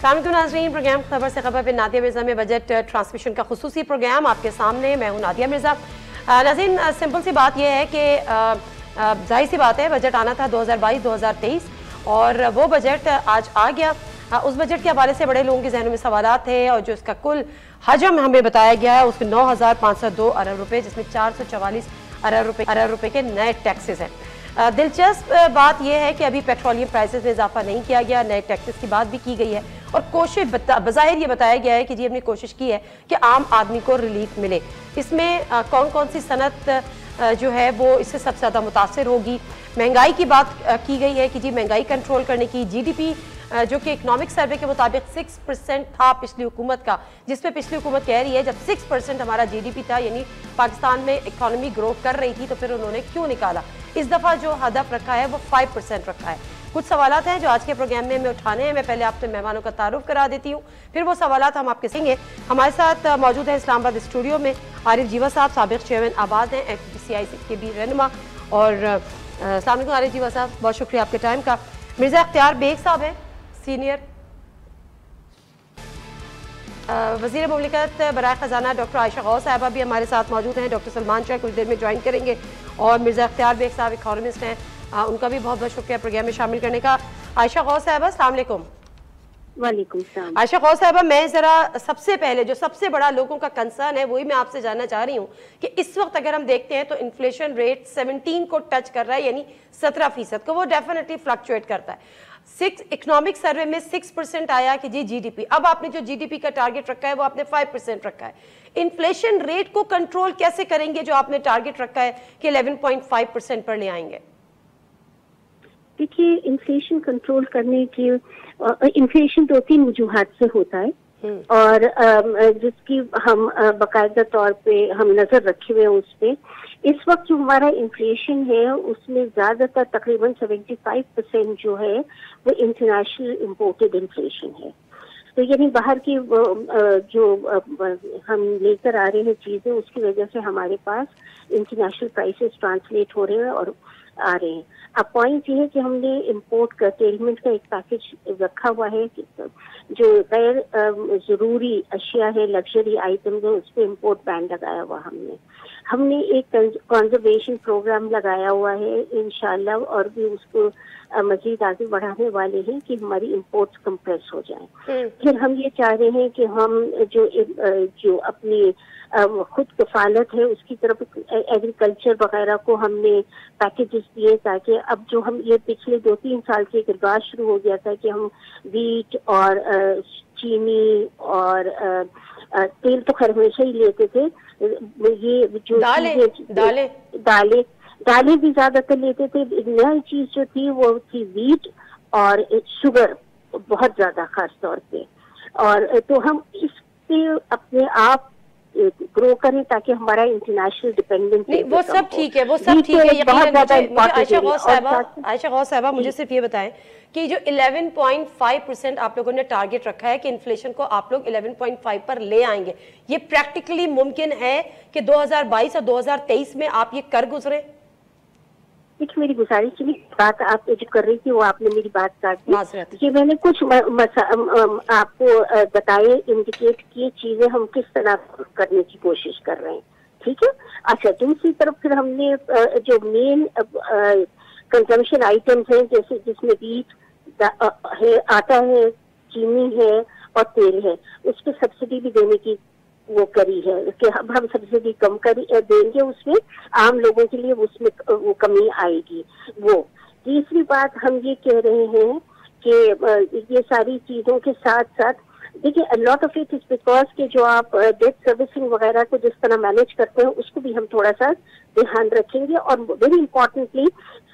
अस्सलाम नाज़रीन, प्रोग्राम खबर से खबर पे नादिया मिर्ज़ा में बजट ट्रांसमिशन का खुसूसी प्रोग्राम आपके सामने। मैं हूँ नादिया मिर्ज़ा। नाज़रीन, सिंपल सी बात यह है कि जाहिर सी बात है बजट आना था 2022-2023 और वो बजट आज आ गया। उस बजट के हवाले से बड़े लोगों के जहनों में सवाल थे और जो इसका कुल हजम हमें बताया गया है उसमें 9,502 अरब रुपये, जिसमें 444 अरब रुपये के नए टैक्सेस हैं। दिलचस्प बात यह है कि अभी पेट्रोलियम प्राइसेस में इजाफा नहीं किया गया, नए टैक्सेस की बात भी की गई है और कोशिश बज़ाहिर ये बताया गया है कि जी हमने कोशिश की है कि आम आदमी को रिलीफ मिले। इसमें कौन कौन सी सनत जो है वो इससे सबसे ज़्यादा मुतासर होगी। महंगाई की बात की गई है कि जी महंगाई कंट्रोल करने की GDP जो कि इकोनॉमिक सर्वे के मुताबिक 6% था पिछली हुकूमत का, जिसपे पिछली हुकूमत कह रही है जब 6% हमारा GDP था यानी पाकिस्तान में इकोनॉमी ग्रो कर रही थी तो फिर उन्होंने क्यों निकाला। इस दफ़ा जो हदफ रखा है वो 5% रखा है। कुछ सवालात हैं जो आज के प्रोग्राम में उठाने हैं। मैं पहले आपसे मेहमानों का तारुफ करा देती हूँ, फिर वो सवालात हम आपके संगे। हमारे साथ मौजूद है इस्लामाबाद स्टूडियो में आरिफ जीवा साहब, साबिक चेयरमैन आबाद हैं, FPCI के भी रहनुमा। और अस्सलाम वालेकुम आरिफ जीवा साहब, बहुत शुक्रिया आपके टाइम का। मिर्ज़ा इख्तियार बेग साहब हैं, सीनियर वज़ीर मुमलिकत बराए ख़जाना। डॉक्टर आयशा गौस साहबा भी हमारे साथ मौजूद हैं। डॉक्टर सलमान शाह कुछ देर में ज्वाइन करेंगे और मिर्ज़ा इख्तियार बेग साहब इकोनॉमिस्ट हैं, उनका भी बहुत बहुत शुक्रिया प्रोग्राम में शामिल करने का। आयशा गौस साहबा, अस्सलाम वालेकुम। वालेकुम सलाम। आयशा गौस साहबा, मैं ज़रा सबसे पहले जो सबसे बड़ा लोगों का कंसर्न है वही मैं आपसे जानना चाह रही हूँ कि इस वक्त अगर हम देखते हैं तो इन्फ्लेशन रेट 17 को टच कर रहा है, यानी 17% को, वो डेफिनेटली फ्लक्चुएट करता है। इकोनॉमिक सर्वे में 6% आया कि जी GDP, अब आपने जो GDP का टारगेट रखा है वो आपने 5% रखा है। इन्फ्लेशन रेट को कंट्रोल कैसे करेंगे जो आपने टारगेट रखा है कि 11.5% पर ले आएंगे? देखिए, इन्फ्लेशन कंट्रोल करने की इन्फ्लेशन 2-3 वजूहात से होता है और जिसकी हम बाकायदा तौर पे हम नजर रखे हुए हैं उस पे। इस वक्त जो हमारा इन्फ्लेशन है उसमें ज्यादातर तकरीबन 75% जो है वो इंटरनेशनल इम्पोर्टेड इन्फ्लेशन है। तो यानी बाहर की जो हम लेकर आ रहे हैं चीजें, उसकी वजह से हमारे पास इंटरनेशनल प्राइसेस ट्रांसलेट हो रहे हैं और आ रहे हैं। अब पॉइंट ये है कि हमने इम्पोर्ट करटेलमेंट का एक पैकेज रखा हुआ है कि जो गैर जरूरी अशिया है, लग्जरी आइटम्स है, उस पर इम्पोर्ट बैन लगाया हुआ हमने एक कंजर्वेशन प्रोग्राम लगाया हुआ है इंशाल्लाह, और भी उसको मजीद आगे बढ़ाने वाले हैं कि हमारी इम्पोर्ट्स कंप्रेस हो जाए। फिर हम ये चाह रहे हैं कि हम जो अपनी खुद कफालत है उसकी तरफ एग्रीकल्चर वगैरह को हमने पैकेजेस दिए, ताकि अब जो हम ये पिछले 2-3 साल से एक रिवाज शुरू हो गया था कि हम वीट और चीनी और तेल तो खैर हमेशा ही लेते थे, ये जो दालें भी ज्यादातर लेते थे। नई चीज जो थी वो थी वीट और शुगर, बहुत ज्यादा खास तौर पे। और तो हम इस पे अपने आप ग्रो करें ताकि हमारा इंटरनेशनल डिपेंडेंस। नहीं, वो सब ठीक है, वो सब ठीक है। आयशा गौस साहबा, मुझे सिर्फ ये बताएं कि जो 11.5% आप लोगों ने टारगेट रखा है कि इन्फ्लेशन को आप लोग 11.5 पर ले आएंगे, ये प्रैक्टिकली मुमकिन है कि 2022 और 2023 में आप ये कर गुजरे? देखिए, मेरी गुजारिश की बात आप जो कर रही थी वो आपने मेरी बात काट दी। ये मैंने कुछ आपको बताए, इंडिकेट किए चीजें हम किस तरह करने की कोशिश कर रहे हैं, ठीक है। अच्छा, दूसरी तरफ फिर हमने जो मेन कंजम्पशन आइटम्स हैं, जैसे जिसमें वीट है, आटा है, चीनी है और तेल है, उस पर सब्सिडी भी देने की वो करी है कि हम सब्सिडी कम देंगे, उसमें आम लोगों के लिए उसमें वो कमी आएगी। वो तीसरी बात हम ये कह रहे हैं कि ये सारी चीजों के साथ साथ देखिए, a lot of it is because कि जो आप डेट सर्विसिंग वगैरह को जिस तरह मैनेज करते हैं उसको भी हम थोड़ा सा ध्यान रखेंगे, और very importantly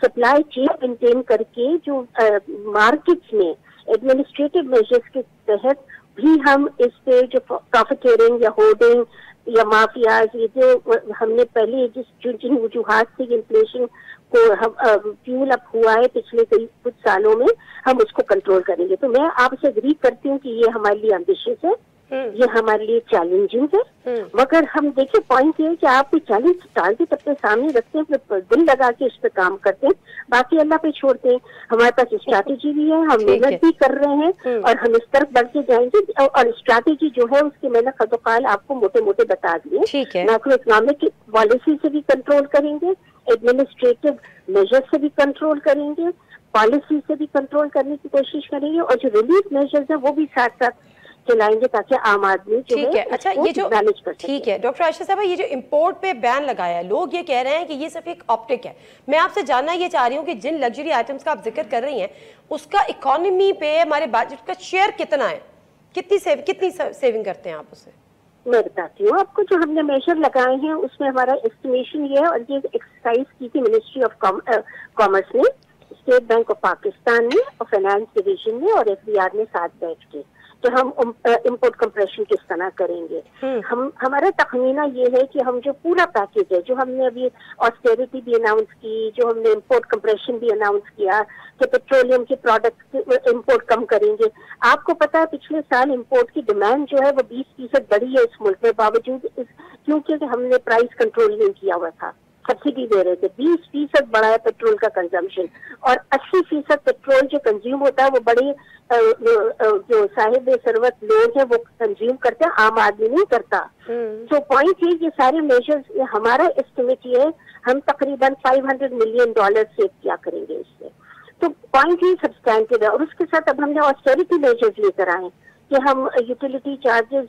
supply chain maintain करके जो मार्केट्स में एडमिनिस्ट्रेटिव मेजर्स के तहत भी हम इस पे जो प्रॉफिटेरिंग या होर्डिंग या माफियाज, ये जो हमने पहले जिन वजूहात से इन्फ्लेशन को हम फ्यूल अप हुआ है पिछले कुछ सालों में, हम उसको कंट्रोल करेंगे। तो मैं आपसे एग्री करती हूँ कि ये हमारे लिए एम्बिशियस है, ये हमारे लिए चैलेंजिंग है। मगर हम देखिए पॉइंट ये है कि आप कोई चैलेंज टारगेट अपने सामने रखते हैं, फिर दिल लगा के इस पे काम करते हैं, बाकी अल्लाह पे छोड़ते हैं। हमारे पास स्ट्रैटेजी भी है, हम मेहनत भी कर रहे हैं और हम इस तरफ बढ़ के जाएंगे। और स्ट्रैटेजी जो है उसकी मैंने खतोकाल आपको मोटे मोटे बता दिए। मैक्रो इकोनॉमिक पॉलिसी से भी कंट्रोल करेंगे, एडमिनिस्ट्रेटिव मेजर से भी कंट्रोल करेंगे, पॉलिसी से भी कंट्रोल करने की कोशिश करेंगे, और जो रिलीफ मेजर्स है वो भी साथ साथ चलाएंगे ताकि आम आदमी जो है अच्छा ये जो मैनेज कर सके। ठीक है डॉक्टर आयशा साहब, ये जो इंपोर्ट पे बैन लगाया है, लोग ये कह रहे हैं कि ये सिर्फ एक ऑप्टिक है। मैं आपसे जानना ये चाह रही हूँ कि जिन लग्जरी आइटम्स का आप जिक्र कर रही हैं उसका इकोनॉमी पे हमारे बजट का शेयर कितना है, कितनी सेविंग करते हैं आप उससे? मैं बताती हूँ आपको। जो हमने मेजर लगाए हैं उसमें हमारा एस्टिमेशन ये है, और ये एक्सरसाइज की थी मिनिस्ट्री ऑफ कॉमर्स ने, स्टेट बैंक ऑफ पाकिस्तान ने और फाइनेंस डिवीजन ने और एफबीआर ने साथ बैठ के, तो हम इम्पोर्ट कंप्रेशन किस तरह करेंगे। हमारा तखमीना ये है कि हम जो पूरा पैकेज है, जो हमने अभी ऑस्टेरिटी भी अनाउंस की, जो हमने इम्पोर्ट कंप्रेशन भी अनाउंस किया कि पेट्रोलियम के प्रोडक्ट इम्पोर्ट कम करेंगे। आपको पता है पिछले साल इम्पोर्ट की डिमांड जो है वो 20% बढ़ी है इस मुल्क में, बावजूद क्योंकि हमने प्राइस कंट्रोल नहीं किया हुआ था, सब्सिडी दे रहे थे। 20% बढ़ा है पेट्रोल का कंजम्पशन, और 80% पेट्रोल जो कंज्यूम होता है वो बड़े जो साहिब सरवत लोग हैं वो कंज्यूम करते हैं, आम आदमी नहीं करता। तो पॉइंट ये सारे मेजर्स, हमारा एस्टिमेट ये है हम तकरीबन $500 मिलियन सेव किया करेंगे इससे। तो पॉइंट ही सब्सटैंटिव है। और उसके साथ अब हमने ऑस्टेरिटी मेजर्स लेकर आए कि हम यूटिलिटी चार्जेस,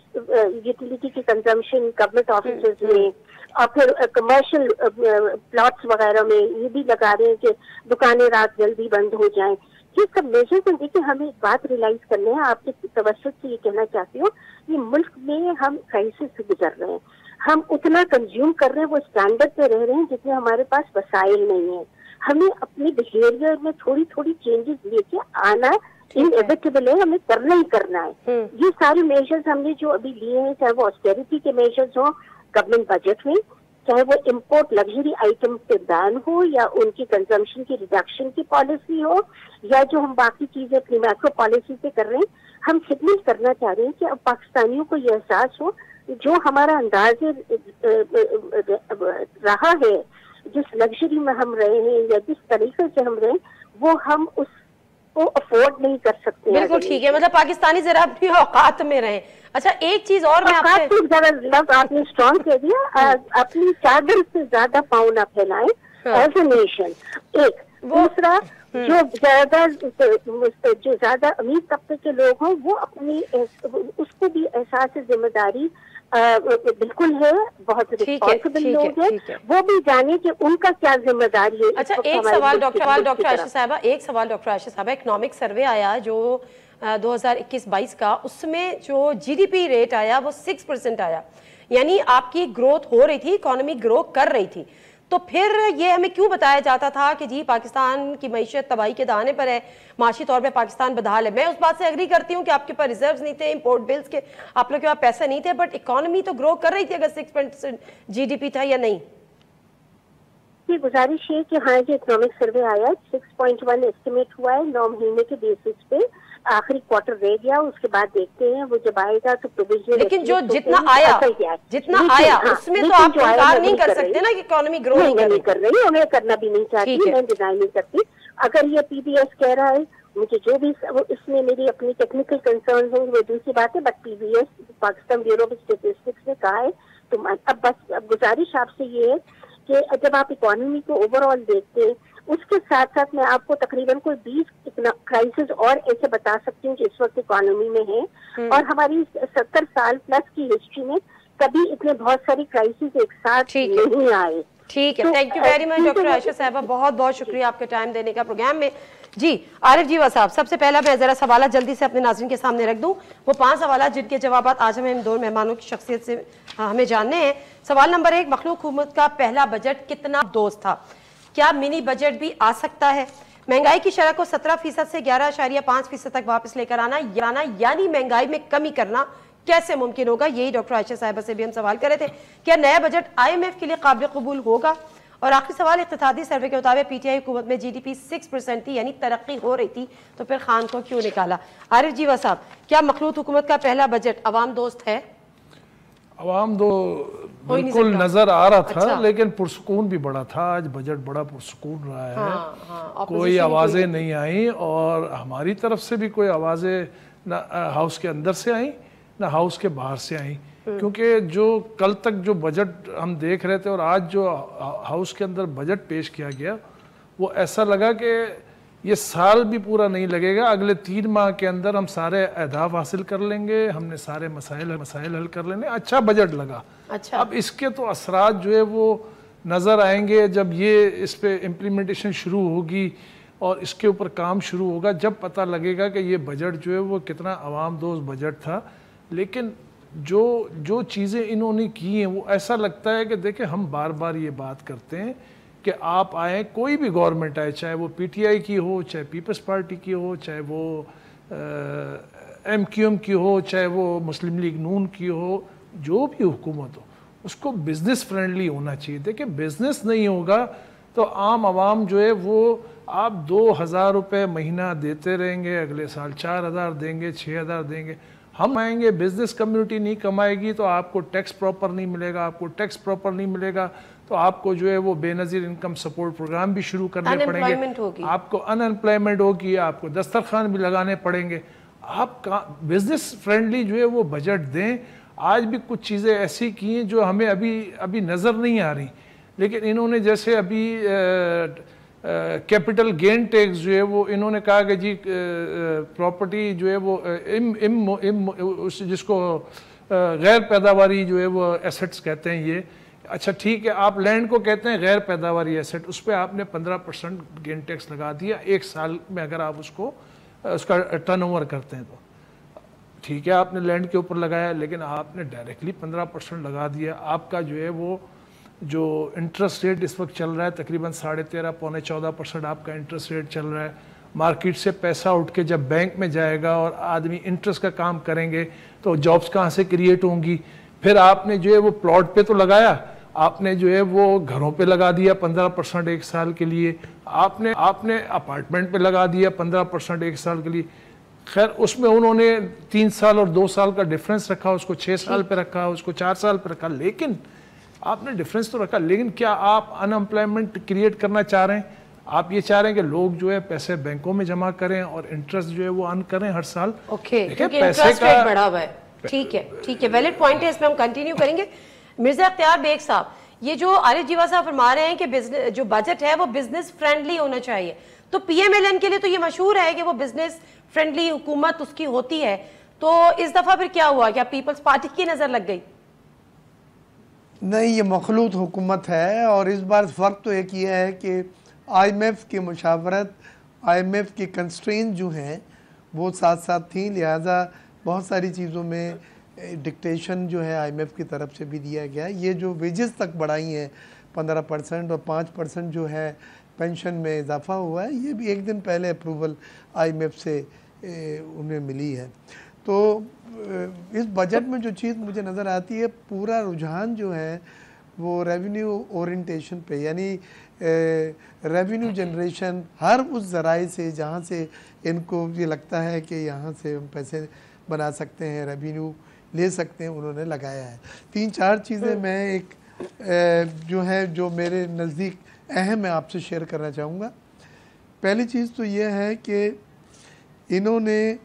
यूटिलिटी की कंजम्पशन गवर्नमेंट ऑफिस में और फिर कमर्शियल प्लॉट्स वगैरह में ये भी लगा रहे हैं कि दुकानें रात जल्दी बंद हो जाएं। ये सब मेजर्स हैं। देखिए हमें एक बात रियलाइज करनी है, आपके तवज्जुह से ये कहना चाहती हूँ, ये मुल्क में हम क्राइसिस से गुजर रहे हैं। हम उतना कंज्यूम कर रहे हैं, वो स्टैंडर्ड पे रह रहे हैं जितने हमारे पास वसाइल नहीं है। हमें अपने बिहेवियर में थोड़ी थोड़ी चेंजेस लेके आना इनएविटेबल है, हमें करना ही करना है। ये सारे मेजर्स हमने जो अभी लिए हैं, चाहे वो ऑस्टेरिटी के मेजर्स हो गवर्नमेंट बजट में, चाहे वो इम्पोर्ट लग्जरी आइटम पे बैन हो, या उनकी कंजम्पशन की रिडक्शन की पॉलिसी हो, या जो हम बाकी चीजें अपनी मैक्रो पॉलिसी पे कर रहे हैं, हम सिग्नल करना चाह रहे हैं कि अब पाकिस्तानियों को ये एहसास हो जो हमारा अंदाज रहा है, जिस लग्जरी में हम रहे हैं या जिस तरीके से हम रहे, वो हम उसको अफोर्ड नहीं कर सकते। बिल्कुल ठीक है, मतलब पाकिस्तानी जरा अपनी औकात में रहे। अच्छा एक चीज और मैं आपसे जरा आपने स्ट्रॉन्ग कह दिया, अपनी चादर से ज्यादा पाँव ना फैलाएं एज ए नेशन। एक दूसरा, जो ज्यादा अमीर तबके के लोग हों वो अपनी उसको भी एहसास जिम्मेदारी बिल्कुल है, बहुत रिस्पॉन्सिबल लोग हैं, वो भी जाने कि उनका क्या जिम्मेदारी है। अच्छा एक सवाल डॉक्टर आयशा साहबा, इकोनॉमिक सर्वे आया जो 2021-22 का, उसमें जो जीडीपी रेट आया वो 6% आया, यानी आपकी ग्रोथ हो रही थी, इकोनॉमी ग्रो कर रही थी। तो फिर ये हमें क्यों बताया जाता था कि जी पाकिस्तान की मईशत तबाही के दाने पर है, माशी तौर पे पाकिस्तान बदहाल है। मैं उस बात से एग्री करती हूँ कि आपके पास रिजर्व्स नहीं थे, इंपोर्ट बिल्स के आप लोग के पास पैसे नहीं थे, बट इकोनॉमी तो ग्रो कर रही थी अगर 6% जीडीपी था या नहीं। ये गुजारिश है कि हाँ जो इकोनॉमिक सर्वे आया 6.1 एस्टिमेट हुआ है 9 महीने के बेसिस पे, आखिरी क्वार्टर रह गया, उसके बाद देखते हैं वो जब आएगा तो प्रोविजन। लेकिन जो जितना आया उसमें तो आप इनकार नहीं कर सकते ना कि इकोनॉमी ग्रो नहीं कर रही, हमें करना भी नहीं चाहती, मैं डिनाई नहीं करती। अगर ये पीबीएस कह रहा है, मुझे जो भी इसमें मेरी अपनी टेक्निकल कंसर्न होंगे वो दूसरी बात है, but PBS Pakistan bureau of statistics ने कहा है। तो अब बस गुजारिश आपसे ये है कि जब आप इकोनॉमी को ओवरऑल देखते हैं, उसके साथ साथ मैं आपको तकरीबन कोई 20 क्राइसिस और ऐसे बता सकती हूँ कि इस वक्त इकोनॉमी में है, और हमारी 70 साल प्लस की हिस्ट्री में कभी इतने बहुत सारी क्राइसिस एक साथ नहीं आए। ठीक है, thank you very much doctor Ayesha साहबा, बहुत बहुत शुक्रिया आपके टाइम देने का प्रोग्राम में। जी आरिफ जीवा साहब, सबसे पहला मैं जरा सवाल जल्दी से अपने नाज़रीन के सामने रख दूं, वो 5 सवाल जिनके जवाब आज हमें इन 2 मेहमानों की शख्सियत से हमें जानने हैं। सवाल नंबर 1, मखलूक हुकूमत का पहला बजट कितना दोस्त था? क्या मिनी बजट भी आ सकता है? महंगाई की शरह को 17% से 11.5% तक वापस लेकर आना, यानी महंगाई में कमी करना कैसे मुमकिन होगा? यही डॉक्टर आयशा साहिबा से भी हम सवाल कर रहे थे। क्या नया बजट IMF के लिए काबिल कबूल होगा? और आखिरी सवाल, इक़्तिसादी सर्वे के मुताबिक पीटीआई हुकूमत में GDP 6% थी, यानी तरक्की हो रही थी, तो फिर खान को क्यों निकाला? आरिफ जीवा साहब, क्या मखलूत हुकूमत का पहला बजट अवाम दोस्त है? अवाम दो बिल्कुल नजर आ रहा था। अच्छा। लेकिन पुरसुकून भी बड़ा था। आज बजट बड़ा पुरसुकून रहा है। हाँ, कोई आवाज़ें नहीं आई और हमारी तरफ से भी कोई आवाज़ें ना हाउस के अंदर से आई ना हाउस के बाहर से आई, क्योंकि जो कल तक जो बजट हम देख रहे थे और आज जो हाउस के अंदर बजट पेश किया गया, वो ऐसा लगा कि ये साल भी पूरा नहीं लगेगा, अगले 3 माह के अंदर हम सारे अहदाफ हासिल कर लेंगे, हमने सारे मसाइल हल कर लेंगे। अच्छा बजट लगा। अच्छा। अब इसके तो असरात जो है वो नज़र आएंगे जब ये इस पे इम्प्लीमेंटेशन शुरू होगी और इसके ऊपर काम शुरू होगा, जब पता लगेगा कि ये बजट जो है वो कितना अवाम दोस्त बजट था। लेकिन जो चीज़ें इन्होंने की हैं वो ऐसा लगता है कि देखिए, हम बार बार ये बात करते हैं कि आप आए, कोई भी गवर्नमेंट आए, चाहे वो PTI की हो, चाहे पीपल्स पार्टी की हो, चाहे वो MQM की हो, चाहे वो मुस्लिम लीग नून की हो, जो भी हुकूमत हो, उसको बिज़नेस फ्रेंडली होना चाहिए। देखिए, बिज़नेस नहीं होगा तो आम आवाम जो है वो आप 2,000 रुपये महीना देते रहेंगे, अगले साल 4,000 देंगे, 6,000 देंगे, हम आएंगे, बिजनेस कम्युनिटी नहीं कमाएगी तो आपको टैक्स प्रॉपर नहीं मिलेगा, आपको टैक्स प्रॉपर नहीं मिलेगा तो आपको जो है वो बेनज़ीर इनकम सपोर्ट प्रोग्राम भी शुरू करने पड़ेंगे, आपको अनएम्प्लॉयमेंट होगी, आपको दस्तरखान भी लगाने पड़ेंगे। आप बिजनेस फ्रेंडली जो है वो बजट दें। आज भी कुछ चीज़ें ऐसी की हैं जो हमें अभी नज़र नहीं आ रही, लेकिन इन्होंने जैसे अभी कैपिटल गेन टैक्स जो है वो इन्होंने कहा कि जी प्रॉपर्टी जो है वो जिसको गैर पैदावारी जो है वो एसेट्स कहते हैं ये, अच्छा ठीक है, आप लैंड को कहते हैं गैर पैदावारी एसेट, उस पर आपने 15% गेन टैक्स लगा दिया 1 साल में, अगर आप उसका टर्नओवर करते हैं तो ठीक है, आपने लैंड के ऊपर लगाया, लेकिन आपने डायरेक्टली 15% लगा दिया। आपका जो है वो जो इंटरेस्ट रेट इस वक्त चल रहा है तकरीबन 13.5 पौने 14% आपका इंटरेस्ट रेट चल रहा है। मार्केट से पैसा उठ के जब बैंक में जाएगा और आदमी इंटरेस्ट का काम करेंगे तो जॉब्स कहाँ से क्रिएट होंगी। फिर आपने जो है वो प्लॉट पे तो लगाया, आपने जो है वो घरों पे लगा दिया 15% 1 साल के लिए, आपने अपार्टमेंट पे लगा दिया 15% 1 साल के लिए। खैर उसमें उन्होंने 3 साल और 2 साल का डिफरेंस रखा, उसको 6 साल पे रखा, उसको 4 साल पे रखा, लेकिन आपने डिफरेंस तो रखा। लेकिन क्या आप अनएम्प्लॉयमेंट क्रिएट करना चाह रहे हैं? आप ये चाह रहे हैं कि लोग जो है पैसे बैंकों में जमा करें और इंटरेस्ट जो है वो अर्न करें हर साल? ओके, क्योंकि इंटरेस्ट रेट बढ़ा हुआ है। ठीक है, वैलिड पॉइंट है, इसमें हम कंटिन्यू करेंगे। मिर्जा अख्तियार बेग साहब, ये जो आरिफ जीवा साहब फरमा रहे हैं कि बिजनेस जो बजट है वो बिजनेस फ्रेंडली होना चाहिए, तो PMLN के लिए तो ये मशहूर है कि वो बिजनेस फ्रेंडली हुकूमत उसकी होती है, तो इस दफा फिर क्या हुआ? क्या पीपल्स पार्टी की नजर लग गई? नहीं, ये मखलूत हुकूमत है और इस बार फ़र्क तो एक ये है कि IMF की मुशावरत, IMF की कंस्ट्रेंट जो हैं वो साथ साथ थी, लिहाजा बहुत सारी चीज़ों में डिक्टेशन जो है IMF की तरफ से भी दिया गया। ये जो वेजेस तक बढ़ाई हैं 15% और 5% जो है पेंशन में इजाफा हुआ है, ये भी एक दिन पहले अप्रूवल IMF से उन्हें मिली है। तो इस बजट में जो चीज़ मुझे नज़र आती है, पूरा रुझान जो है वो रेवेन्यू ओरिएंटेशन पे, यानी रेवेन्यू जनरेशन हर उस ज़राए से जहाँ से इनको ये लगता है कि यहाँ से हम पैसे बना सकते हैं, रेवेन्यू ले सकते हैं, उन्होंने लगाया है। 3-4 चीज़ें मैं एक जो है जो मेरे नज़दीक अहम है आपसे शेयर करना चाहूँगा। पहली चीज़ तो ये है कि इन्होंने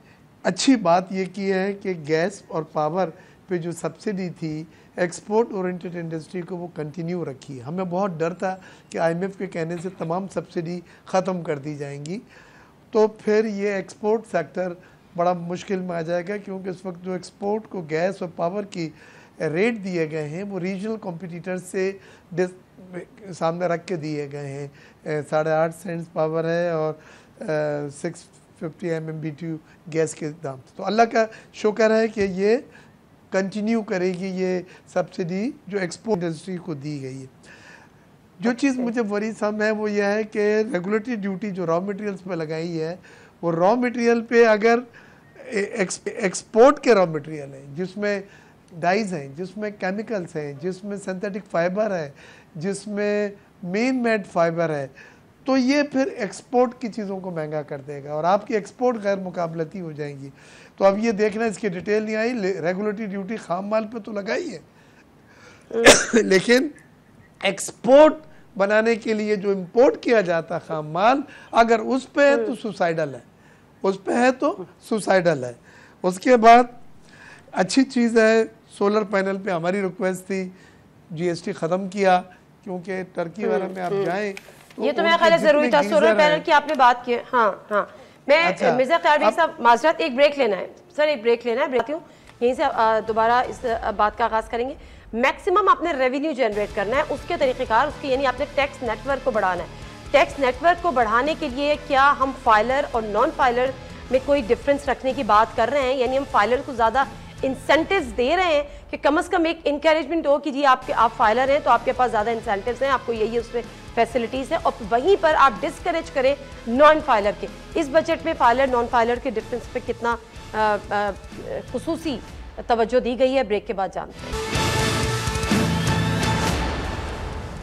अच्छी बात ये की है कि गैस और पावर पे जो सब्सिडी थी एक्सपोर्ट ओरिएंटेड इंडस्ट्री को वो कंटिन्यू रखी। हमें बहुत डर था कि IMF के कहने से तमाम सब्सिडी ख़त्म कर दी जाएंगी, तो फिर ये एक्सपोर्ट सेक्टर बड़ा मुश्किल में आ जाएगा, क्योंकि इस वक्त जो एक्सपोर्ट को गैस और पावर की रेट दिए गए हैं वो रीजनल कॉम्पिटिटर्स से सामने रख के दिए गए हैं। 8.5 सेंट्स पावर है और 650 MMBTU गैस के दाम। तो अल्लाह का शुक्र है कि ये कंटिन्यू करेगी ये सब्सिडी जो एक्सपोर्ट इंडस्ट्री को दी गई है। जो चीज़ मुझे वरीसम है वो यह है कि रेगुलेटरी ड्यूटी जो रॉ मटेरियल्स पे लगाई है, वो रॉ मटेरियल पे अगर एक्सपोर्ट के रॉ मटेरियल हैं जिसमें डाइज हैं, जिसमें केमिकल्स हैं, जिसमें सिंथेटिक फाइबर है, जिसमें मेन मेड फाइबर है, तो ये फिर एक्सपोर्ट की चीज़ों को महंगा कर देगा और आपकी एक्सपोर्ट गैर मुकाबलती हो जाएंगी। तो अब ये देखना, इसकी डिटेल नहीं आई, रेगुलेटरी ड्यूटी खाम माल पे तो लगाई है लेकिन एक्सपोर्ट बनाने के लिए जो इंपोर्ट किया जाता खाम माल, अगर उस पे है तो सुसाइडल है, उस पे है तो सुसाइडल है। उसके बाद अच्छी चीज़ है, सोलर पैनल पे हमारी रिक्वेस्ट थी जीएसटी ख़त्म किया, क्योंकि टर्की वगैरह में आप जाएं तो ये तो मेरा ख्याल है जरूरी था। सोलर पैनल की आपने बात की। हाँ मैं अच्छा, मिर्जा ख्याल भाई साहब माजरत, एक ब्रेक लेना है सर, एक ब्रेक लेना है, ब्रेक हूँ, यहीं से दोबारा इस बात का आगाज़ करेंगे। मैक्सिमम आपने रेवेन्यू जनरेट करना है, उसके तरीक़ेकार उसके, यानी आपने टैक्स नेटवर्क को बढ़ाना है। टैक्स नेटवर्क को बढ़ाने के लिए क्या हम फाइलर और नॉन फाइलर में कोई डिफरेंस रखने की बात कर रहे हैं, यानी हम फाइलर को ज़्यादा इंसेंटिव्स दे रहे हैं कि कम से कम एक इंकरेजमेंट हो कि जी आप फाइलर हैं तो आपके पास ज़्यादा इंसेंटिव्स हैं, आपको यही उसमें फैसिलिटीज़ है, और वहीं पर आप डिस्करेज करें नॉन फाइलर के। इस बजट में फाइलर नॉन फाइलर के डिफरेंस पे कितना खुसूसी तवज्जो दी गई है, ब्रेक के बाद जानते हैं।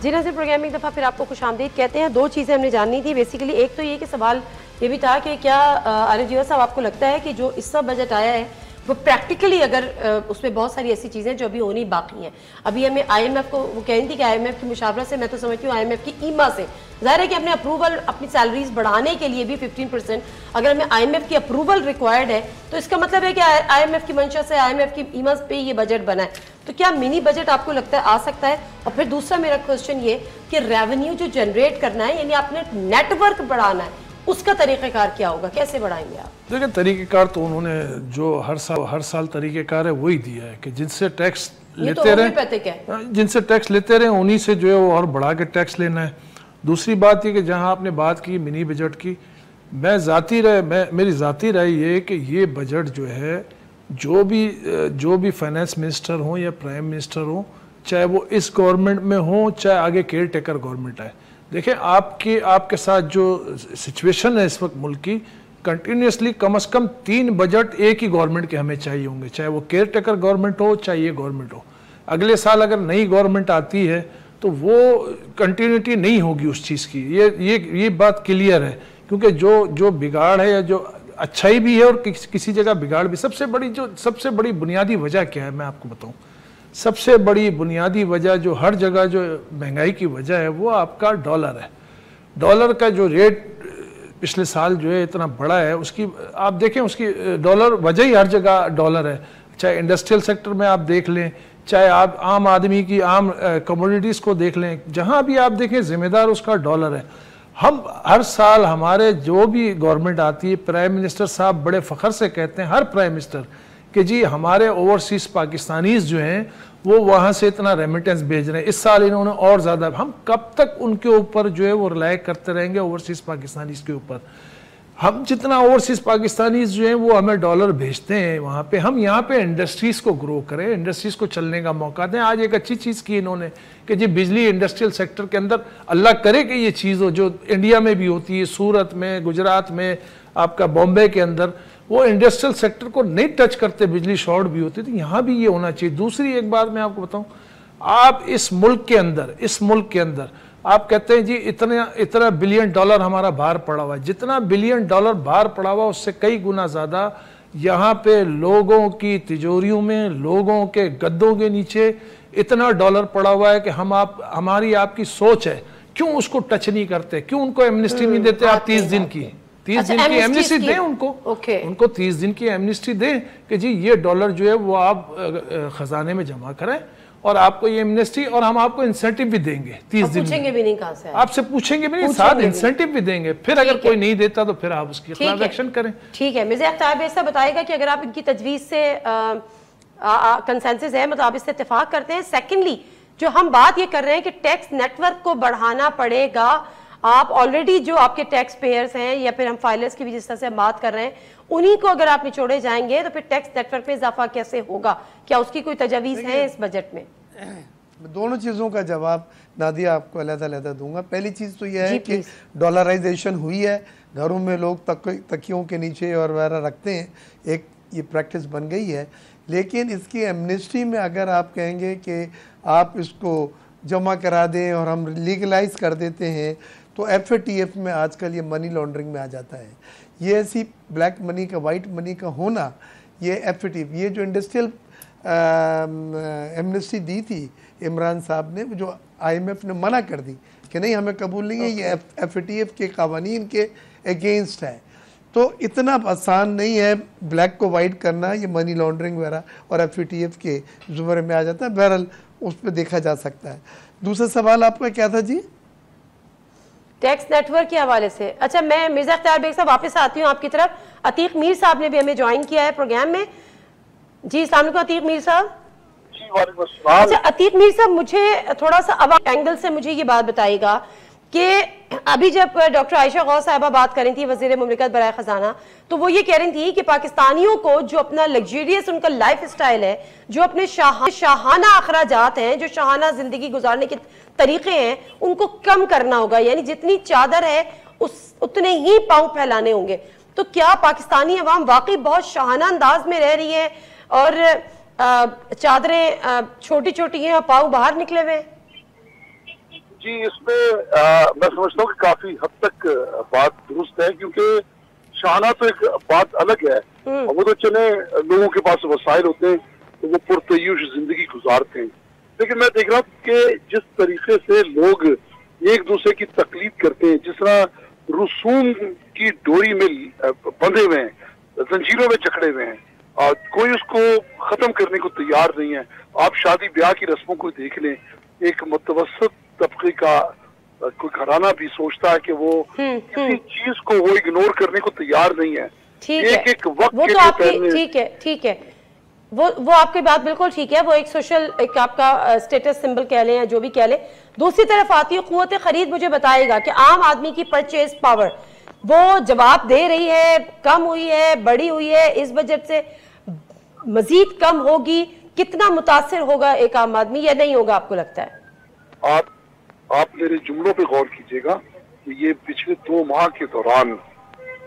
जी नाज़रीन, प्रोग्राम में एक दफ़ा फिर आपको खुशामदीद कहते हैं। दो चीज़ें हमने जाननी थी बेसिकली, एक तो ये कि सवाल ये भी था कि क्या आरिफ जीवा साहब आपको लगता है कि जो इस सब बजट आया है वो प्रैक्टिकली, अगर उसमें बहुत सारी ऐसी चीज़ें जो अभी होनी बाकी हैं। अभी हमें IMF को, वो कह रही थी कि IMF की मुशावरत से, मैं तो समझती हूँ IMF की ईमा से, ज़ाहिर है कि अपने अप्रूवल, अपनी सैलरीज बढ़ाने के लिए भी 15%, अगर हमें IMF की अप्रूवल रिक्वायर्ड है तो इसका मतलब है कि IMF की मंशा से, IMF की ईमा पे ये बजट बना है। तो क्या मिनी बजट आपको लगता है आ सकता है? और फिर दूसरा मेरा क्वेश्चन ये कि रेवेन्यू जो जनरेट करना है, यानी आपने नेटवर्क बढ़ाना है, उसका तरीक़ेकार क्या होगा, कैसे बढ़ाएंगे आप? देखिए, तरीक़ेकार तो उन्होंने जो हर साल तरीक़ेकार है वही दिया है कि जिनसे टैक्स लेते रहे, जिनसे टैक्स लेते रहे उन्हीं से जो है वो और बढ़ा के टैक्स लेना है। दूसरी बात ये कि जहां आपने बात की मिनी बजट की, मेरी ज़ाती राय ये है कि ये बजट जो है, जो भी फाइनेंस मिनिस्टर हो या प्राइम मिनिस्टर हो, चाहे वो इस गवर्नमेंट में हो चाहे आगे केयर टेकर गवर्नमेंट है, देखिए आपके साथ जो सिचुएशन है इस वक्त मुल्क की, कंटिन्यूसली कम से कम 3 बजट एक ही गवर्नमेंट के हमें चाहिए होंगे, चाहे वो केयर टेकर गवर्नमेंट हो चाहे ये गवर्नमेंट हो। अगले साल अगर नई गवर्नमेंट आती है तो वो कंटिन्यूटी नहीं होगी उस चीज़ की, ये बात क्लियर है। क्योंकि जो बिगाड़ है या जो अच्छाई भी है और किसी जगह बिगाड़ भी, सबसे बड़ी बुनियादी वजह क्या है मैं आपको बताऊँ। सबसे बड़ी बुनियादी वजह जो हर जगह जो महंगाई की वजह है वो आपका डॉलर है। डॉलर का जो रेट पिछले साल जो है इतना बड़ा है, उसकी आप देखें, उसकी डॉलर वजह ही हर जगह डॉलर है। चाहे इंडस्ट्रियल सेक्टर में आप देख लें, चाहे आप आम आदमी की आम कमोडिटीज़ को देख लें, जहाँ भी आप देखें जिम्मेदार उसका डॉलर है। हम हर साल हमारे जो भी गवर्नमेंट आती है, प्राइम मिनिस्टर साहब बड़े फ़ख्र से कहते हैं, हर प्राइम मिनिस्टर, कि जी हमारे ओवरसीज़ पाकिस्तानीज़ जो हैं वो वहाँ से इतना रेमिटेंस भेज रहे हैं। इस साल इन्होंने और ज़्यादा, हम कब तक उनके ऊपर जो है वो रिलाय करते रहेंगे ओवरसीज़ पाकिस्तानीज़ के ऊपर। हम जितना ओवरसीज़ पाकिस्तानीज़ जो हैं वो हमें डॉलर भेजते हैं वहाँ पे, हम यहाँ पे इंडस्ट्रीज़ को ग्रो करें, इंडस्ट्रीज़ को चलने का मौका दें। आज एक अच्छी चीज़ की इन्होंने कि जी बिजली इंडस्ट्रियल सेक्टर के अंदर, अल्लाह करे कि ये चीज़ हो जो इंडिया में भी होती है, सूरत में, गुजरात में, आपका बॉम्बे के अंदर, वो इंडस्ट्रियल सेक्टर को नहीं टच करते, बिजली शॉर्ट भी होती, तो यहाँ भी ये होना चाहिए। दूसरी एक बात मैं आपको बताऊँ, आप इस मुल्क के अंदर आप कहते हैं जी इतना बिलियन डॉलर हमारा बाहर पड़ा हुआ है, जितना बिलियन डॉलर बाहर पड़ा हुआ उससे कई गुना ज़्यादा यहाँ पे लोगों की तिजोरियों में, लोगों के गद्दों के नीचे इतना डॉलर पड़ा हुआ है कि हमारी आपकी सोच है, क्यों उसको टच नहीं करते, क्यों उनको एमनेस्टी नहीं देते? आप 30 दिन की एमनेस्टी दें उनको 30 दिन की एमनेस्टी दें कि जी ये डॉलर जो है वो आप खजाने में जमा करें और आपको ये एमनेस्टी, और हम आपको इंसेंटिव भी देंगे 30 दिन पूछेंगे भी नहीं, कहाँ से आपसे पूछेंगे भी नहीं, साथ इंसेंटिव भी देंगे। फिर अगर कोई नहीं देता तो फिर आप उसके खिलाफ एक्शन करें। ठीक है, मिर्ज़ा अख्तर ऐसा बताएगा कि अगर आप इनकी तजवीज़ से कंसेंसस है, मतलब आप इससे इत्तेफाक करते हैं। सेकेंडली, जो हम बात ये कर रहे हैं कि टैक्स नेटवर्क को बढ़ाना पड़ेगा, आप ऑलरेडी जो आपके टैक्स पेयर्स हैं या फिर हम फाइलर्स की भी जिस तरह से हम बात कर रहे हैं, उन्हीं को अगर आप निचोड़े जाएंगे तो फिर टैक्स नेटवर्क में इजाफा कैसे होगा? क्या उसकी कोई तजवीज़ है इस बजट में? दोनों चीज़ों का जवाब नादिया आपको अलग-अलग दूंगा। पहली चीज़ तो यह है कि डॉलराइजेशन हुई है, घरों में लोग तकियों के नीचे और वगैरह रखते हैं, एक ये प्रैक्टिस बन गई है। लेकिन इसकी एमनेस्टी में अगर आप कहेंगे कि आप इसको जमा करा दें और हम लीगलाइज कर देते हैं, तो FATF में आजकल ये मनी लॉन्ड्रिंग में आ जाता है। ये ऐसी ब्लैक मनी का, वाइट मनी का होना, ये FATF, ये जो इंडस्ट्रियल एमनेस्टी दी थी इमरान साहब ने, जो IMF ने मना कर दी कि नहीं हमें कबूल नहीं है, ये FATF के कावानीन के अगेंस्ट है। तो इतना आसान नहीं है ब्लैक को वाइट करना, ये मनी लॉन्ड्रिंग वगैरह और FATF के जुमरे में आ जाता है। बहरहाल उस पर देखा जा सकता है। दूसरा सवाल आपका क्या था जी? टैक्स नेटवर्क के हवाले से। अच्छा, मैं मिर्जा इख्तियार बेग साहब वापस आती हूँ आपकी तरफ। अतीक मीर साहब ने भी हमें ज्वाइन किया है प्रोग्राम में। जी अस्सलाम वालेकुम अतीक मीर साहब। अच्छा अतीक मीर साहब, मुझे थोड़ा सा अब एंगल से मुझे ये बात बताइएगा कि अभी जब डॉक्टर आयशा गौस साहिबा बात कर रही थी, वज़ीर मुमलिकत बराए खजाना, तो वो ये कह रही थी कि पाकिस्तानियों को जो अपना लग्जरियस उनका लाइफ स्टाइल है, जो अपने शाहाना अखराजात हैं, जो शाहाना जिंदगी गुजारने के तरीके हैं, उनको कम करना होगा। यानी जितनी चादर है उतने ही पांव फैलाने होंगे। तो क्या पाकिस्तानी अवाम वाकई बहुत शाहाना अंदाज में रह रही है और चादरें छोटी छोटी हैं और पाँव बाहर निकले हुए हैं? जी, इसमें मैं समझता हूँ कि काफी हद तक बात दुरुस्त है, क्योंकि शाहाना तो एक बात अलग है, और वो तो चले लोगों के पास वसाइल होते हैं तो वो पुरतयूश जिंदगी गुजारते हैं। लेकिन मैं देख रहा हूँ कि जिस तरीके से लोग एक दूसरे की तकलीद करते हैं, जिस तरह रसूम की डोरी में बंधे हुए हैं, जंजीरों में जकड़े हुए हैं, और कोई उसको खत्म करने को तैयार नहीं है। आप शादी ब्याह की रस्मों को देख लें, एक मुतवस्सित तबके का कोई घराना भी सोचता है कि वो किसी चीज को वो इग्नोर करने को तैयार नहीं है। एक वक्त वो तो आपकी ठीक है वो आपकी बात बिल्कुल ठीक है। वो एक सोशल, एक आपका स्टेटस सिंबल कह लें या जो भी कह लें। दूसरी तरफ आती है क़ुव्वत खरीद। मुझे बताएगा कि आम आदमी की परचेज पावर वो जवाब दे रही है, कम हुई है, बड़ी हुई है, इस बजट से मजीद कम होगी? कितना मुतासिर होगा एक आम आदमी या नहीं होगा, आपको लगता है? आप मेरे जुमलों पे गौर कीजिएगा कि ये पिछले 2 माह के दौरान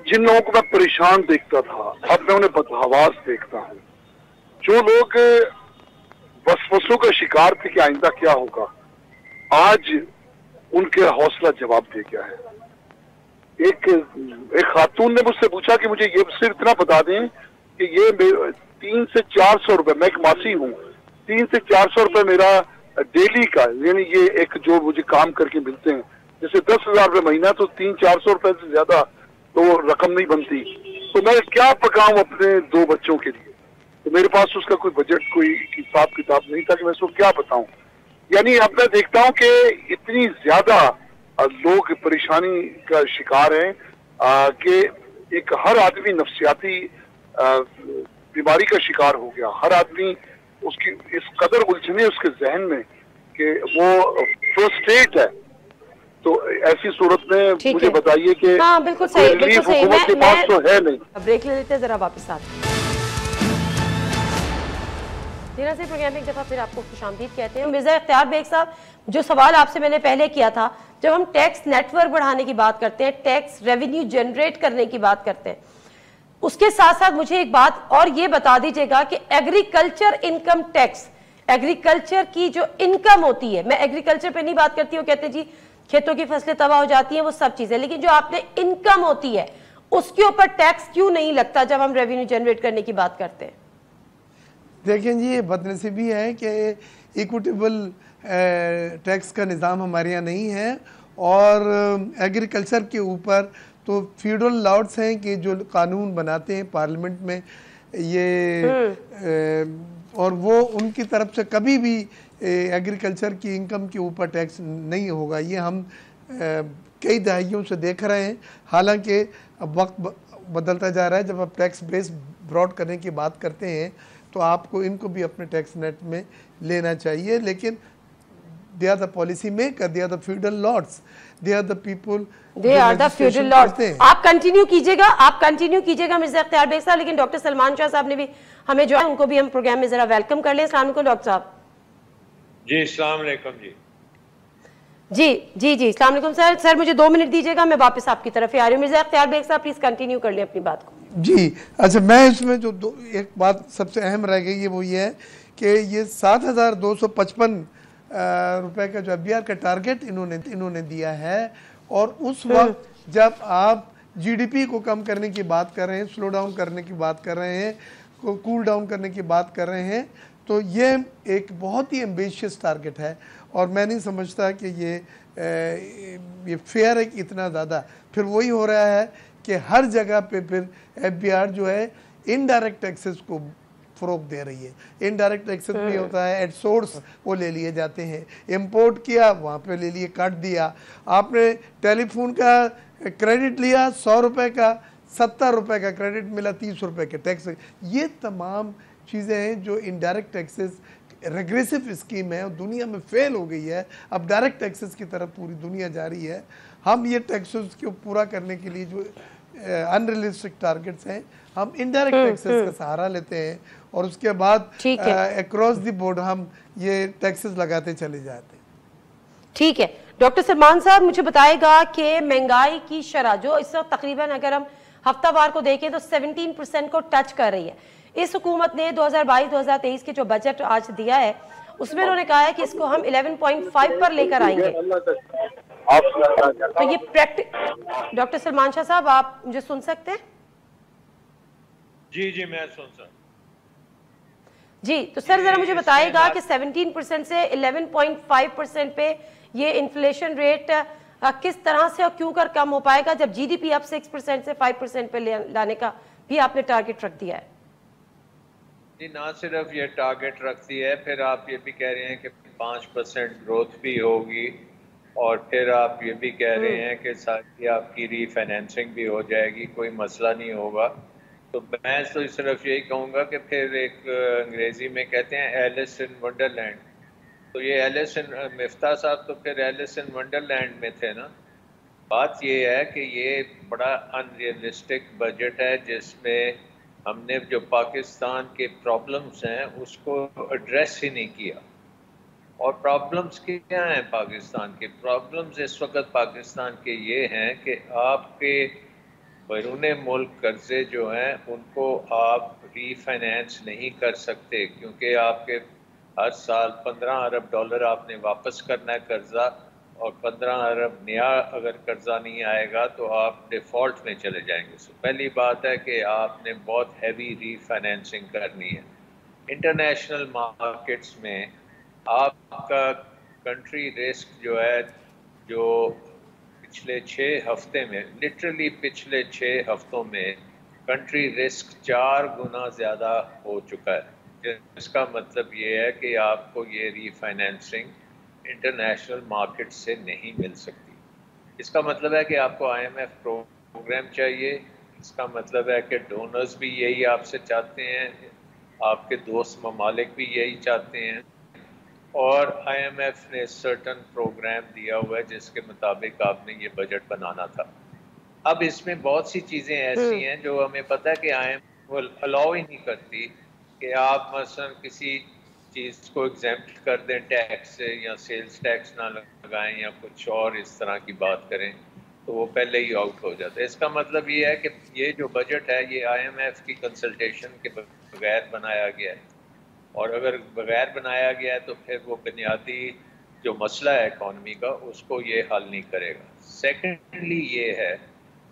जिन लोगों को मैं परेशान देखता था, अब मैं उन्हें बदहवास देखता हूँ। जो लोग वसवसों का शिकार थे कि आइंदा क्या होगा, आज उनके हौसला जवाब दे गया है। एक खातून ने मुझसे पूछा कि मुझे ये सिर्फ इतना बता दें कि ये 300 से 400 रुपए, मैं एक मासी हूँ, 300 से 400 रुपए मेरा डेली का, यानी ये एक जो मुझे काम करके मिलते हैं, जैसे 10,000 रुपए महीना, तो 300-400 रुपए से ज्यादा तो रकम नहीं बनती। तो मैं क्या पकाऊं अपने 2 बच्चों के लिए? तो मेरे पास उसका कोई बजट, कोई हिसाब किताब नहीं था कि मैं उसको क्या बताऊं। यानी अब मैं देखता हूं कि इतनी ज्यादा लोग परेशानी का शिकार हैं कि एक हर आदमी नफ्सियाती बीमारी का शिकार हो गया। हर आदमी उसकी इस कदर उलझने उसके जहन में कि वो फ्रस्ट्रेट है। तो ऐसी सूरत में मुझे बताइए कि हाँ, बिल्कुल सही, बिल्कुल सही। हुकूमत के पास तो है नहीं। ब्रेक ले लेते हैं, जरा वापस आते हैं। से प्रोग्राम में एक दफा फिर आपको खुशामदीद कहते हैं। मिर्जा इख्तियार बेग साहब, जो सवाल आपसे मैंने पहले किया था, जब हम टैक्स नेटवर्क बढ़ाने की बात करते हैं, टैक्स रेवेन्यू जनरेट करने की बात करते हैं, उसके साथ साथ मुझे एक बात और ये बता दीजिएगा कि एग्रीकल्चर इनकम टैक्स, एग्रीकल्चर की जो इनकम होती है, मैं एग्रीकल्चर पे नहीं बात करती हूँ, कहते जी खेतों की फसलें तबाह हो जाती हैं, वो सब चीजें, लेकिन जो आपने इनकम होती है उसके ऊपर टैक्स क्यों नहीं लगता जब हम रेवेन्यू जनरेट करने की बात करते हैं? देखें जी, ये बदनसीबी है कि इक्विटेबल टैक्स का निज़ाम हमारे यहाँ नहीं है, और एग्रीकल्चर के ऊपर तो फ्यूडल लॉर्ड्स हैं कि जो कानून बनाते हैं पार्लियामेंट में ये और वो उनकी तरफ से कभी भी एग्रीकल्चर की इनकम के ऊपर टैक्स नहीं होगा। ये हम कई दहाइयों से देख रहे हैं। हालांकि अब वक्त बदलता जा रहा है, जब आप टैक्स बेस ब्रॉड करने की बात करते हैं तो आपको इनको भी अपने टैक्स नेट में लेना चाहिए, लेकिन they are the policy maker, they are the feudal lords, they are the people, they are the feudal lords. आप कंटिन्यू कीजिएगा मिर्जा इख्तियार बेग साहब, लेकिन डॉक्टर सलमान शाह साहब ने भी हमें जो है उनको भी हम प्रोग्राम में जरा वेलकम कर लें। अस्सलाम वालेकुम डॉक्टर साहब। जी अस्सलाम वालेकुम जी। जी अस्सलाम वालेकुम सर मुझे 2 मिनट दीजिएगा, मैं वापस आपकी तरफ ही आ रही हूँ। मिर्जा इख्तियार बेग साहब प्लीज कंटिन्यू कर लें अपनी बात को। जी अच्छा, मैं इसमें जो एक बात सबसे अहम रह गई है वो ये है कि ये 7,255 रुपए का जो FBR का टारगेट इन्होंने दिया है। और उस वक्त जब आप GDP को कम करने की बात कर रहे हैं, स्लो डाउन करने की बात कर रहे हैं, कूल डाउन करने की बात कर रहे हैं, तो ये एक बहुत ही एम्बिशियस टारगेट है और मैं नहीं समझता कि ये फेयर है कि इतना ज़्यादा। फिर वही हो रहा है कि हर जगह पे फिर FBR जो है इनडायरेक्ट टैक्सेस को फ़रोग दे रही है। इनडायरेक्ट टैक्सेस भी होता है, एट सोर्स वो ले लिए जाते हैं, इंपोर्ट किया वहाँ पे ले लिए, काट दिया। आपने टेलीफोन का क्रेडिट लिया 100 रुपये का, 70 रुपये का क्रेडिट मिला, 30 रुपये के टैक्स। ये तमाम चीज़ें हैं जो इनडायरेक्ट टैक्सेस रेग्रेसिव स्कीम है और दुनिया में फेल हो गई है। अब डायरेक्ट टैक्सेस की तरफ पूरी दुनिया जा रही है। हम ये टैक्सेस को पूरा करने के लिए जो अनरियलिस्टिक टारगेट्स हैं, हम इनडायरेक्ट टैक्सेस का सहारा लेते हैं और उसके बाद अक्रॉस द बोर्ड हम ये टैक्सेस लगाते चले जाते हैं। ठीक है डॉक्टर सलमान साहब, मुझे बताएगा कि महंगाई की शरह जो इस वक्त तकरीबन अगर हम हफ्तावार को देखें तो 17% को टच कर रही है। इस हुकूमत ने 2022-2023 के जो बजट आज दिया है उसमें उन्होंने कहा है कि इसको हम 11.5 पर लेकर आएंगे। तो ये डॉक्टर सलमान शाह साहब, आप मुझे सुन सकते हैं? जी जी मैं सुन सकता जी। तो सर जरा मुझे बताएगा कि 17% से 11.5% पे ये इन्फ्लेशन रेट किस तरह से और क्यों कर कम हो पाएगा जब GDP अब 6% से 5% पे लाने का भी आपने टारगेट रख दिया है? जी, ना सिर्फ ये टारगेट रख दिया है, फिर आप ये भी कह रहे हैं कि 5% ग्रोथ भी होगी और फिर आप ये भी कह रहे हैं कि साथ ही आपकी रीफाइनेंसिंग भी हो जाएगी, कोई मसला नहीं होगा। तो मैं तो सिर्फ यही कहूँगा कि फिर एक अंग्रेज़ी में कहते हैं एलिस इन वंडरलैंड, तो ये एलिस इन मिफ्ता साहब तो फिर एलिस इन वंडरलैंड में थे ना। बात ये है कि ये बड़ा अनरियलिस्टिक बजट है जिसमें हमने जो पाकिस्तान के प्रॉब्लम्स हैं उसको एड्रेस ही नहीं किया। और प्रॉब्लम्स क्या हैं पाकिस्तान के? प्रॉब्लम्स इस वक्त पाकिस्तान के ये हैं कि आपके बैरून मुल्क कर्जे जो हैं उनको आप रीफाइनेंस नहीं कर सकते क्योंकि आपके हर साल 15 अरब डॉलर आपने वापस करना है कर्जा, और 15 अरब नया अगर कर्जा नहीं आएगा तो आप डिफ़ॉल्ट में चले जाएंगे। तो पहली बात है कि आपने बहुत हैवी रीफाइनेंसिंग करनी है। इंटरनेशनल मार्केट्स में आपका कंट्री रिस्क जो है, जो पिछले 6 हफ्ते में, लिटरली पिछले 6 हफ्तों में कंट्री रिस्क 4 गुना ज़्यादा हो चुका है, जिसका मतलब ये है कि आपको ये रीफाइनेंसिंग इंटरनेशनल मार्केट से नहीं मिल सकती। इसका मतलब है कि आपको IMF प्रोग्राम चाहिए। इसका मतलब है कि डोनर्स भी यही आपसे चाहते हैं, आपके दोस्त ममालिक भी यही चाहते हैं, और IMF ने सर्टन प्रोग्राम दिया हुआ है जिसके मुताबिक आपने ये बजट बनाना था। अब इसमें बहुत सी चीज़ें ऐसी हैं जो हमें पता है कि IMF अलाउ ही नहीं करती कि आप मसलन किसी चीज़ को एग्जेम्प्ट कर दें टैक्स से, या सेल्स टैक्स ना लगाएं या कुछ और इस तरह की बात करें, तो वो पहले ही आउट हो जाता है। इसका मतलब ये है कि ये जो बजट है ये IMF की कंसल्टेशन के बगैर बनाया गया है, और अगर बगैर बनाया गया है तो फिर वो बुनियादी जो मसला है इकॉनमी का उसको ये हल नहीं करेगा। सेकेंडली ये है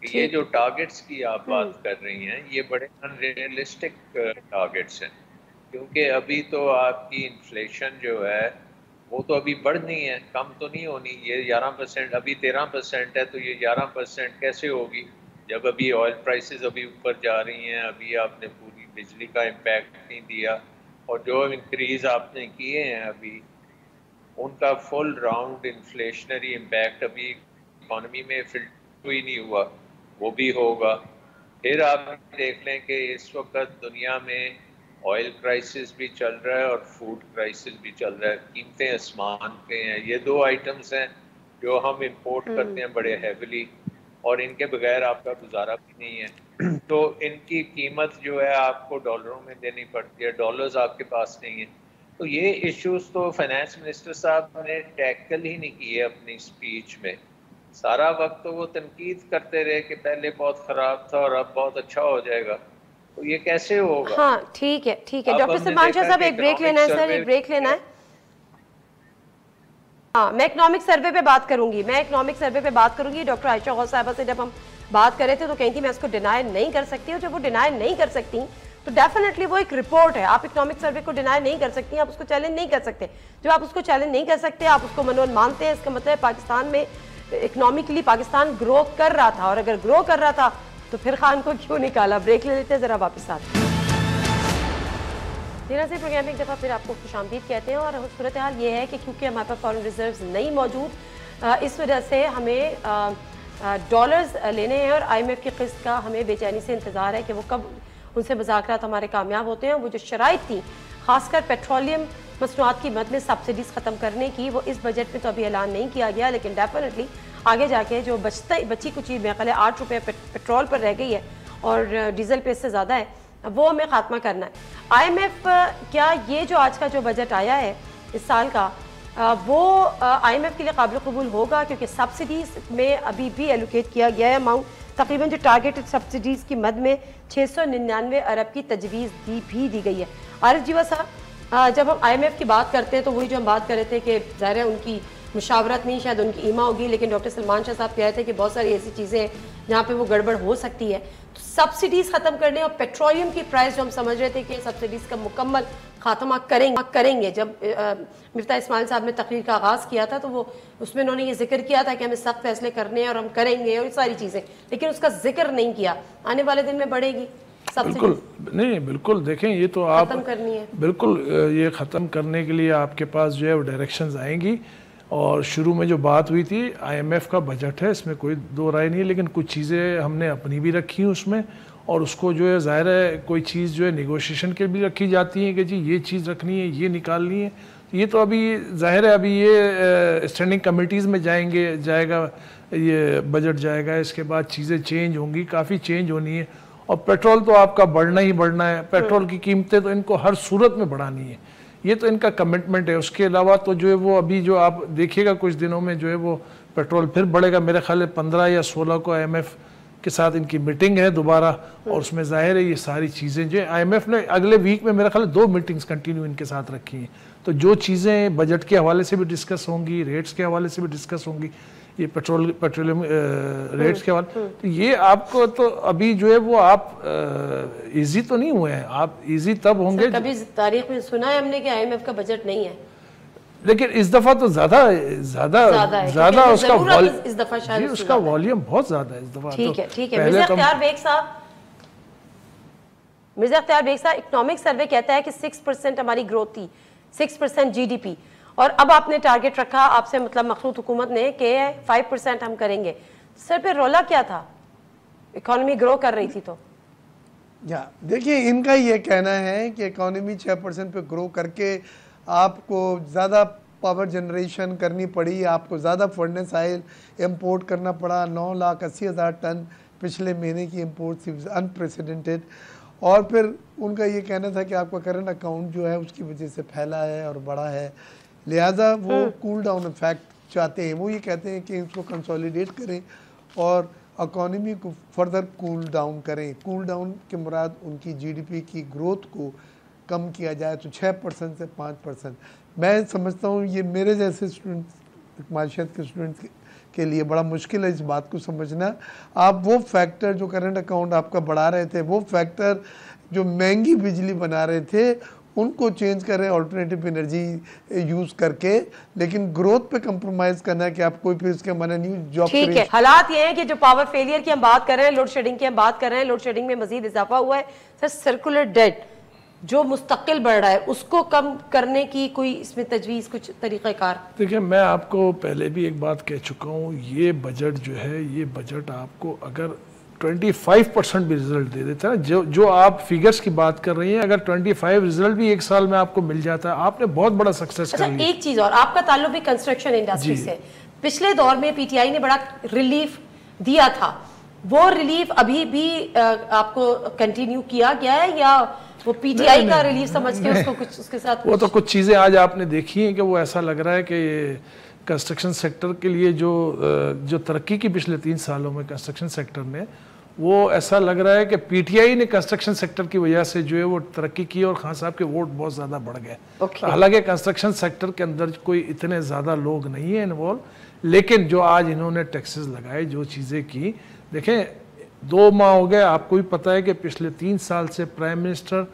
कि ये जो टारगेट्स की आप बात कर रही हैं ये बड़े अनरियलिस्टिक टारगेट्स हैं, क्योंकि अभी तो आपकी इन्फ्लेशन जो है वो तो अभी बढ़नी है, कम तो नहीं होनी। ये 11%, अभी 13% है, तो ये 11% कैसे होगी जब अभी ऑयल प्राइसेस अभी ऊपर जा रही हैं, अभी आपने पूरी बिजली का इम्पैक्ट नहीं दिया, और जो इंक्रीज़ आपने किए हैं अभी उनका फुल राउंड इन्फ्लेशनरी इम्पैक्ट अभी इकॉनमी में फिल्टर ही नहीं हुआ, वो भी होगा। फिर आप देख लें कि इस वक्त दुनिया में ऑयल क्राइसिस भी चल रहा है और फूड क्राइसिस भी चल रहा है, कीमतें आसमान पे हैं। ये 2 आइटम्स हैं जो हम इंपोर्ट करते हैं बड़े हैविली, और इनके बगैर आपका गुजारा भी नहीं है। तो इनकी कीमत जो है आपको डॉलरों में देनी पड़ती है, डॉलर्स आपके पास नहीं है। तो ये इश्यूज तो फाइनेंस मिनिस्टर साहब ने टैकल ही नहीं किए अपनी स्पीच में। सारा वक्त तो वो तनकीद करते रहे कि पहले बहुत ख़राब था और अब बहुत अच्छा हो जाएगा, तो ये कैसे होगा? हाँ ठीक है, ठीक है। डॉक्टर सलमान शाह साहब एक ब्रेक लेना है सर, एक ब्रेक लेना है। हाँ, मैं इकोनॉमिक सर्वे पे बात करूंगी, डॉक्टर आयशा गौस साहिबा से जब हम बात कर रहे थे तो कहीं थी मैं इसको डिनाई नहीं कर सकती, और जब वो डिनाई नहीं कर सकती तो डेफिनेटली वो एक रिपोर्ट है। आप इकोनॉमिक सर्वे को डिनाई नहीं कर सकती, आप उसको चैलेंज नहीं कर सकते। जब आप उसको चैलेंज नहीं कर सकते, आप उसको मनोन मानते हैं, इसका मतलब पाकिस्तान में इकोनॉमिकली पाकिस्तान ग्रो कर रहा था, और अगर ग्रो कर रहा था तो फिर खान को क्यों निकाला। ब्रेक ले लेते हैं, जरा वापस आते हैं। तेरह से प्रोग्राम एक दफ़ा फिर आपको खुशामदीद कहते हैं। और सूरत हाल ये है कि क्योंकि हमारे पास फॉरेन रिजर्व्स नहीं मौजूद, इस वजह से हमें डॉलर्स लेने हैं, और IMF की किस्त का हमें बेचैनी से इंतज़ार है कि वो कब उनसे मुज़ाकरात हमारे कामयाब होते हैं। वो जो शराइत थी खासकर पेट्रोलियम मसनूआत की मद में सब्सिडीज़ ख़त्म करने की, वो इस बजट में तो अभी ऐलान नहीं किया गया, लेकिन डेफिनेटली आगे जाके जो बची कुछ चीज़ मेरे ख्याल है 8 रुपये पेट्रोल पर रह गई है और डीजल पे इससे ज़्यादा है, वो हमें खात्मा करना है। IMF क्या ये जो आज का जो बजट आया है इस साल का, वो IMF के लिए काबिल कबूल होगा? क्योंकि सब्सिडीज़ में अभी भी एलोकेट किया गया है अमाउंट, तकरीबन जो टारगेटेड सब्सिडीज़ की मद में 699 अरब की तजवीज़ दी गई है। आरिफ जीवा साहब, जब हम IMF की बात करते हैं तो वही जो हम बात कर रहे थे कि ज़ाहिर है उनकी मुशावरत नहीं, शायद उनकी ईमा होगी, लेकिन डॉक्टर सलमान शाह साहब कह रहे थे कि बहुत सारी ऐसी चीज़ें हैं जहाँ पे वो गड़बड़ हो सकती है। तो सब्सिडीज़ ख़त्म करने और पेट्रोलियम की प्राइस जो हम समझ रहे थे कि सब्सिडीज़ का मुकम्मल खात्मा करेंगे। जब मिफ्ता इस्माइल साहब ने तकरीर का आगाज़ किया था तो वो उसमें उन्होंने ये जिक्र किया था कि हमें सख्त फैसले करने हैं और हम करेंगे और ये सारी चीज़ें, लेकिन उसका जिक्र नहीं किया। आने वाले दिन में बढ़ेगी बिल्कुल नहीं, बिल्कुल देखें, ये तो आप खत्म करनी है, बिल्कुल ये ख़त्म करने के लिए आपके पास जो है वो डायरेक्शंस आएंगी। और शुरू में जो बात हुई थी IMF का बजट है, इसमें कोई दो राय नहीं है, लेकिन कुछ चीज़ें हमने अपनी भी रखी हैं उसमें, और उसको जो है ज़ाहिर है कोई चीज़ जो है निगोशिएशन के भी रखी जाती है कि जी ये चीज़ रखनी है, ये निकालनी है। ये तो अभी ज़ाहिर है अभी ये स्टैंडिंग कमेटीज़ में जाएगा ये बजट जाएगा, इसके बाद चीज़ें चेंज होंगी, काफ़ी चेंज होनी है। और पेट्रोल तो आपका बढ़ना ही बढ़ना है, पेट्रोल की कीमतें तो इनको हर सूरत में बढ़ानी है, ये तो इनका कमिटमेंट है। उसके अलावा तो जो है वो अभी जो आप देखिएगा कुछ दिनों में जो है वो पेट्रोल फिर बढ़ेगा। मेरे ख्याल है 15 या 16 को IMF के साथ इनकी मीटिंग है दोबारा, और उसमें जाहिर है ये सारी चीज़ें जो IMF ने अगले वीक में मेरे ख्याल 2 मीटिंग्स कंटिन्यू इनके साथ रखी हैं। तो जो चीज़ें बजट के हवाले से भी डिस्कस होंगी, रेट्स के हवाले से भी डिस्कस होंगी, ये पेट्रोलियम रेट्स के हवाले, तो ये आपको तो अभी जो है वो आप इजी तो नहीं हुए हैं, आप इजी तब होंगे। कभी तारीख में सुना है हमने कि IMF का बजट नहीं है, लेकिन इस दफा तो ज्यादा उसका इस दफा शायद उसका वॉल्यूम बहुत ज्यादा है इस दफा। ठीक है। मिर्जा अख्तियार बेग साहब, इकोनॉमिक सर्वे कहता है कि 6% हमारी ग्रोथ थी, 6% GDP, और अब आपने टारगेट रखा आपसे मतलब मखलूत हुकूमत ने कि 5% हम करेंगे। सर पे रोला क्या था? इकोनॉमी ग्रो कर रही थी तो देखिए इनका ये कहना है कि इकोनॉमी 6% पे ग्रो करके आपको ज़्यादा पावर जनरेशन करनी पड़ी, आपको ज़्यादा फर्नेस ऑयल इंपोर्ट करना पड़ा। 9,80,000 टन पिछले महीने की इंपोर्ट थी, अनप्रेसिडेंटेड। और फिर उनका ये कहना था कि आपका करंट अकाउंट जो है उसकी वजह से फैला है और बड़ा है, लिहाजा वो कूल डाउन इफेक्ट चाहते हैं। वो ये कहते हैं कि इसको कंसोलिडेट करें और इकोनॉमी को फर्दर कूल डाउन करें। कूल डाउन के मुराद उनकी GDP की ग्रोथ को कम किया जाए, तो 6% से 5%। मैं समझता हूँ ये मेरे जैसे स्टूडेंट्स, माशियत के स्टूडेंट्स के लिए बड़ा मुश्किल है इस बात को समझना। आप वो फैक्टर जो करंट अकाउंट आपका बढ़ा रहे थे, वो फैक्टर जो महंगी बिजली बना रहे थे, उनको चेंज करें ऑल्टरनेटिव एनर्जी यूज करके, लेकिन ग्रोथ पे कंप्रोमाइज करना है कि आप कोई फिर उसके माने न्यू जॉब। ठीक है, हालात ये हैं कि जो पावर फेलियर की हम बात कर रहे हैं, लोड शेडिंग की हम बात कर रहे हैं, लोड शेडिंग में मजीद इजाफा हुआ है। सर, सर्कुलर डेट जो मुस्तकिल बढ़ रहा है, उसको कम करने की कोई इसमें तजवीज़, कुछ तरीक़ाकार? देखिए, मैं आपको पहले भी एक बात कह चुका हूँ, ये बजट जो है, ये बजट आपको अगर 25% भी रिजल्ट दे देता है, जो आप फिगर्स की बात कर रही हैं, अगर 25 रिजल्ट भी एक साल में आपको मिल जाता है, आपने बहुत बड़ा सक्सेस कर लिया। एक चीज और, आपका ताल्लुक भी कंस्ट्रक्शन इंडस्ट्री से। पिछले दौर में PTI ने बड़ा रिलीफ दिया था, वो रिलीफ अभी भी आपको कंटिन्यू किया गया है या वो PTI का रिलीफ समझ के उसको कुछ उसके साथ? वो तो कुछ चीजें आज आपने देखी हैं कि वो ऐसा लग रहा है कि कंस्ट्रक्शन सेक्टर के लिए जो तरक्की की पिछले 3 सालों में कंस्ट्रक्शन सेक्टर ने, वो ऐसा लग रहा है कि पीटीआई ने कंस्ट्रक्शन सेक्टर की वजह से जो है वो तरक्की की और खान साहब के वोट बहुत ज़्यादा बढ़ गए। हालांकि कंस्ट्रक्शन सेक्टर के अंदर कोई इतने ज़्यादा लोग नहीं है इन्वॉल्व, लेकिन जो आज इन्होंने टैक्सेस लगाए, जो चीज़ें की, देखें 2 माह हो गए, आपको भी पता है कि पिछले 3 साल से प्राइम मिनिस्टर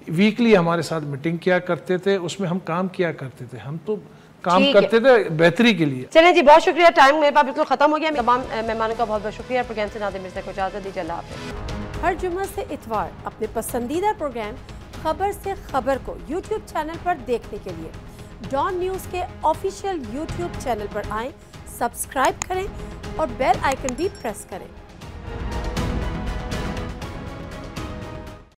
वीकली हमारे साथ मीटिंग किया करते थे, उसमें हम काम किया करते थे, हम तो काम करते थे बेहतरी के लिए। चलें जी, बहुत शुक्रिया, टाइम मेरे पास बिल्कुल खत्म हो गया। तमाम मेहमानों का बहुत बहुत शुक्रिया। प्रोग्राम से नादिर मिर्जा को इजाजत दीजिए, अल्लाह हाफ़िज़। हर जुम्मे से इतवार अपने पसंदीदा प्रोग्राम खबर से खबर को यूट्यूब चैनल पर देखने के लिए डॉन न्यूज़ के ऑफिशियल यूट्यूब चैनल पर आएँ, सब्सक्राइब करें और बेल आइकन भी प्रेस करें।